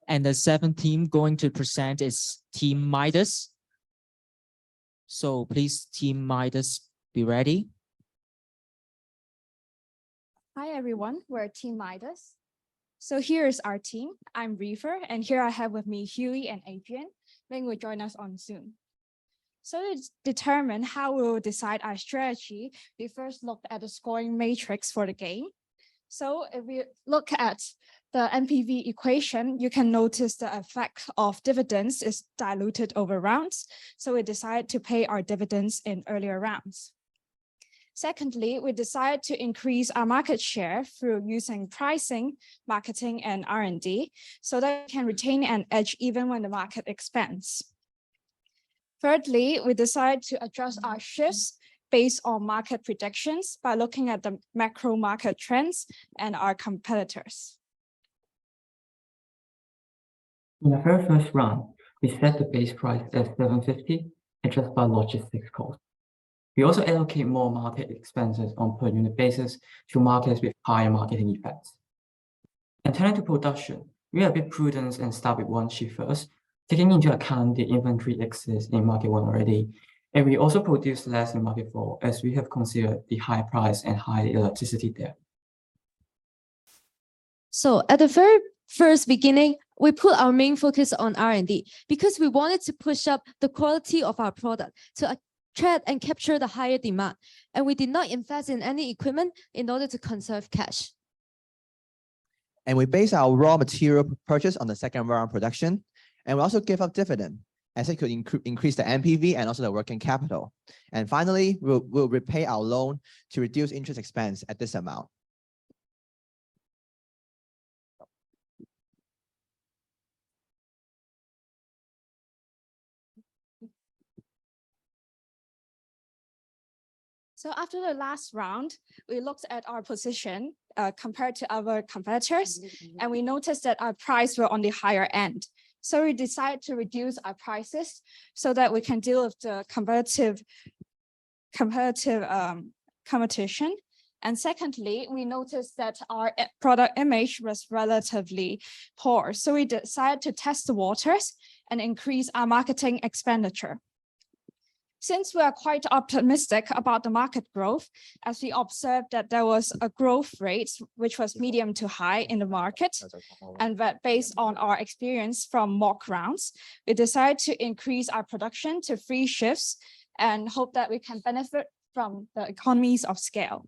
And the seventh team going to present is Team Midas. So please, Team Midas, be ready. Hi everyone, we're Team Midas. So here is our team. I'm Reefer, and here I have with me Huey and Adrian. They will join us on Zoom. So to determine how we will decide our strategy, we first looked at the scoring matrix for the game. So if we look at the NPV equation, you can notice the effect of dividends is diluted over rounds. So we decided to pay our dividends in earlier rounds. Secondly, we decided to increase our market share through using pricing, marketing, and R&D so that we can retain an edge even when the market expands. Thirdly, we decided to adjust our shifts based on market predictions by looking at the macro market trends and our competitors. In the very first round, we set the base price at $7.50, adjusted by logistics cost. We also allocate more market expenses on per unit basis to markets with higher marketing effects. And turning to production, we are a bit prudent and start with one shift first, taking into account the inventory exists in market one already. And we also produce less in market four as we have considered the high price and high elasticity there. So at the very first beginning, we put our main focus on R&D because we wanted to push up the quality of our product to attract and capture the higher demand. And we did not invest in any equipment in order to conserve cash. And we base our raw material purchase on the second round production. And we also give up dividend as it could increase the NPV and also the working capital. And finally, we'll repay our loan to reduce interest expense at this amount. So after the last round, we looked at our position compared to other competitors, and we noticed that our price were on the higher end. So we decided to reduce our prices so that we can deal with the competition. And secondly, we noticed that our product image was relatively poor. So we decided to test the waters and increase our marketing expenditure. Since we are quite optimistic about the market growth, as we observed that there was a growth rate which was medium to high in the market, and that based on our experience from mock rounds, we decided to increase our production to 3 shifts and hope that we can benefit from the economies of scale.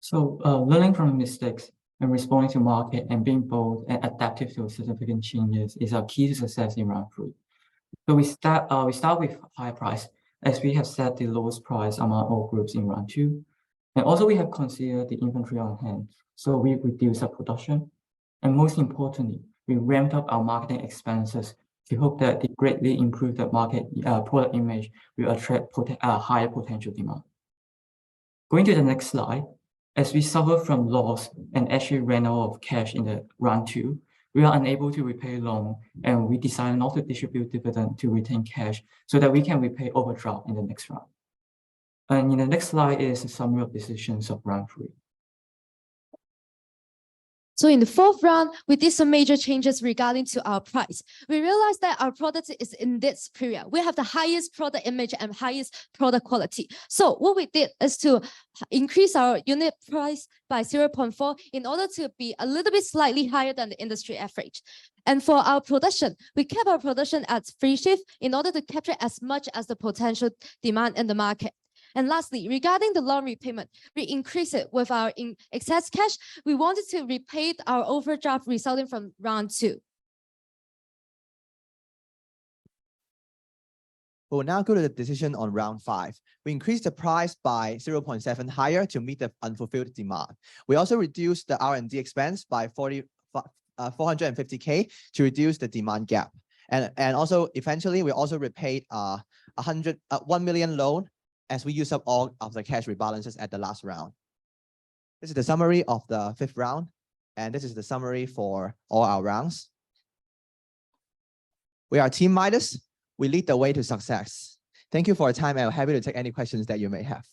So learning from mistakes and responding to market and being bold and adaptive to significant changes is our key to success in round 3. So we start with high price as we have set the lowest price among all groups in round 2. And also we have considered the inventory on hand. So we reduce our production. And most importantly, we ramped up our marketing expenses to hope that the greatly improved market product image will attract higher potential demand. Going to the next slide, as we suffer from loss and actually ran out of cash in the round 2, we are unable to repay loan, and we decided not to distribute dividend to retain cash so that we can repay overdraft in the next round. And in the next slide is a summary of decisions of round 3. So in the 4th round, we did some major changes regarding to our price. We realized that our product is indeed superior. We have the highest product image and highest product quality. So what we did is to increase our unit price by 0.4 in order to be a little bit slightly higher than the industry average. And for our production, we kept our production at 3 shifts in order to capture as much as the potential demand in the market. And lastly, regarding the loan repayment, we increased it with our excess cash. We wanted to repay our overdraft resulting from round 2. We'll now go to the decision on round 5. We increased the price by 0.7 higher to meet the unfulfilled demand. We also reduced the R&D expense by 450K to reduce the demand gap. And also eventually we also repaid 1 million loan as we use up all of the cash rebalances at the last round. This is the summary of the 5th round, and this is the summary for all our rounds. We are Team Midas. We lead the way to success. Thank you for your time, and I'm happy to take any questions that you may have.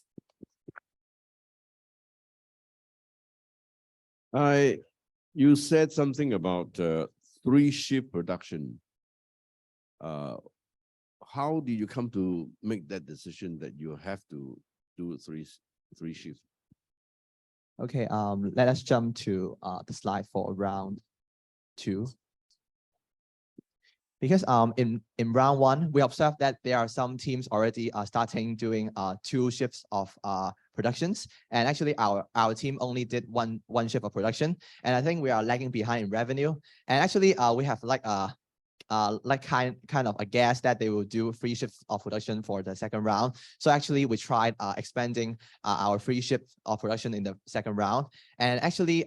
You said something about 3-shift production. How did you come to make that decision that you have to do three shifts? Okay, let us jump to the slide for round 2. Because in round 1, we observed that there are some teams already starting doing 2 shifts of productions, and actually our team only did one shift of production, and I think we are lagging behind in revenue. And actually we have like kind of a guess that they will do 3 shifts of production for the second round. So actually we tried expanding our 3 shifts of production in the second round, and actually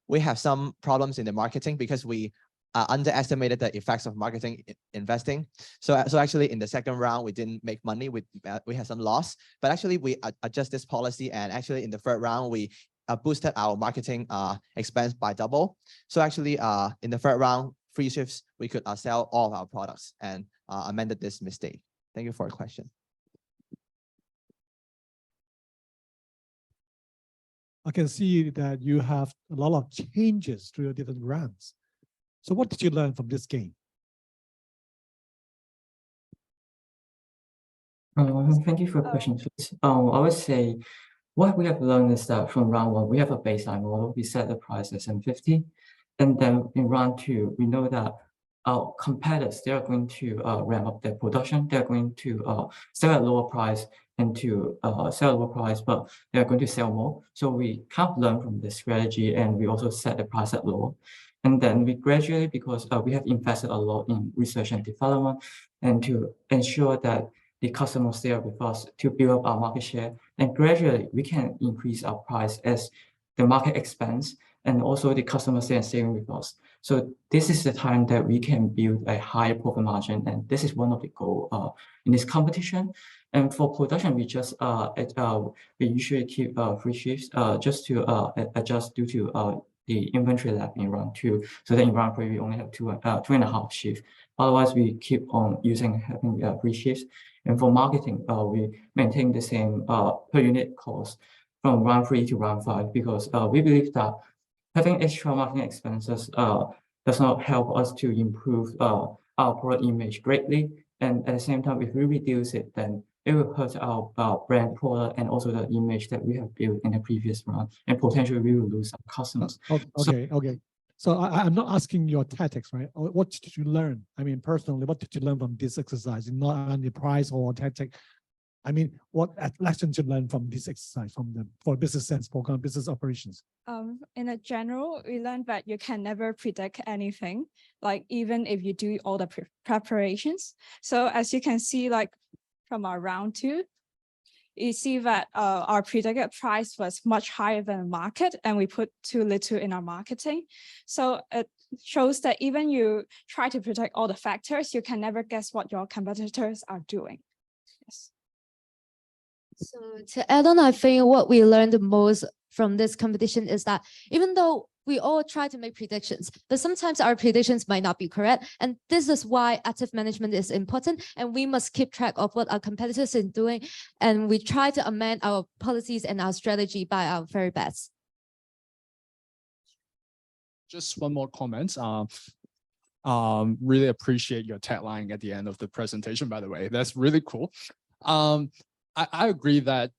we have some problems in the marketing because we underestimated the effects of marketing investing. So actually in the second round, we didn't make money. We had some loss, but actually we adjust this policy, and actually in the third round, we boosted our marketing expense by double. So actually in the third round, 3 shifts, we could sell all of our products and amended this mistake. Thank you for your question. I can see that you have a lot of changes to your different rounds. So what did you learn from this game? Thank you for the question. I would say what we have learned is that from round 1, we have a baseline model. We set the price at 750. And then in round 2, we know that our competitors, they are going to ramp up their production. They're going to sell at lower price and to sell at lower price, but they're going to sell more. So we kind of learn from the strategy, and we also set the price at lower. And then we gradually, because we have invested a lot in research and development, and to ensure that the customers stay with us to build up our market share. And gradually, we can increase our price as the market expands, and also the customers stay and staying with us. So this is the time that we can build a higher profit margin, and this is one of the goals in this competition. And for production, we just we usually keep 3 shifts just to adjust due to the inventory lap in round 2. So then in round 3, we only have 2.5 shifts. Otherwise, we keep on having 3 shifts. And for marketing, we maintain the same per unit cost from round 3 to round 5, because we believe that having extra marketing expenses does not help us to improve our product image greatly. And at the same time, if we reduce it, then it will hurt our brand product and also the image that we have built in the previous round, and potentially we will lose our customers. Okay. So I'm not asking your tactics, right? What did you learn? I mean, personally, what did you learn from this exercise? Not on the price or tactic. I mean, what lessons you learn from this exercise for business sense, for business operations? In a general, we learned that you can never predict anything, like even if you do all the preparations. So as you can see, like from our round 2, you see that our predicted price was much higher than the market, and we put too little in our marketing. So it shows that even you try to predict all the factors, you can never guess what your competitors are doing. Yes. So to add on, I think what we learned the most from this competition is that even though we all try to make predictions, but sometimes our predictions might not be correct. And this is why active management is important. And we must keep track of what our competitors are doing. And we try to amend our policies and our strategy by our very best. Just one more comment. Really appreciate your tagline at the end of the presentation, by the way. That's really cool. I agree that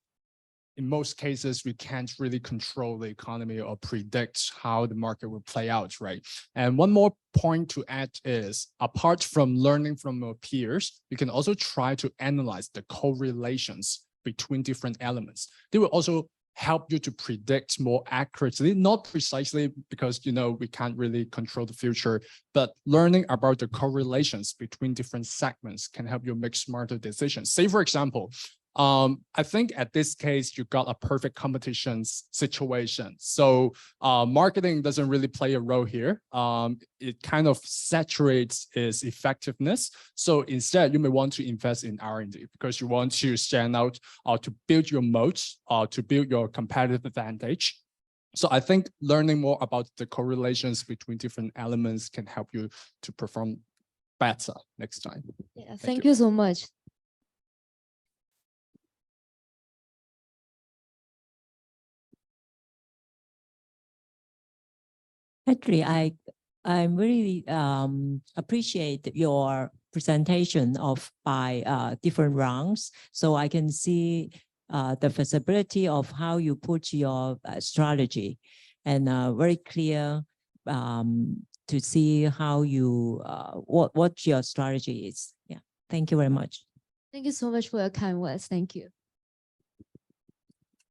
in most cases, we can't really control the economy or predict how the market will play out, right? And one more point to add is, apart from learning from your peers, you can also try to analyze the correlations between different elements. They will also help you to predict more accurately, not precisely because, we can't really control the future, but learning about the correlations between different segments can help you make smarter decisions. Say, for example, I think at this case, you got a perfect competition situation. So marketing doesn't really play a role here. It kind of saturates its effectiveness. So instead, you may want to invest in R&D because you want to stand out to build your moats, to build your competitive advantage. So I think learning more about the correlations between different elements can help you to perform better next time. Yeah, thank you so much. Actually, I really appreciate your presentation of by different rounds, so I can see the feasibility of how you put your strategy, and very clear to see how you what your strategy is. Yeah, thank you very much. Thank you so much for your kind words. Thank you.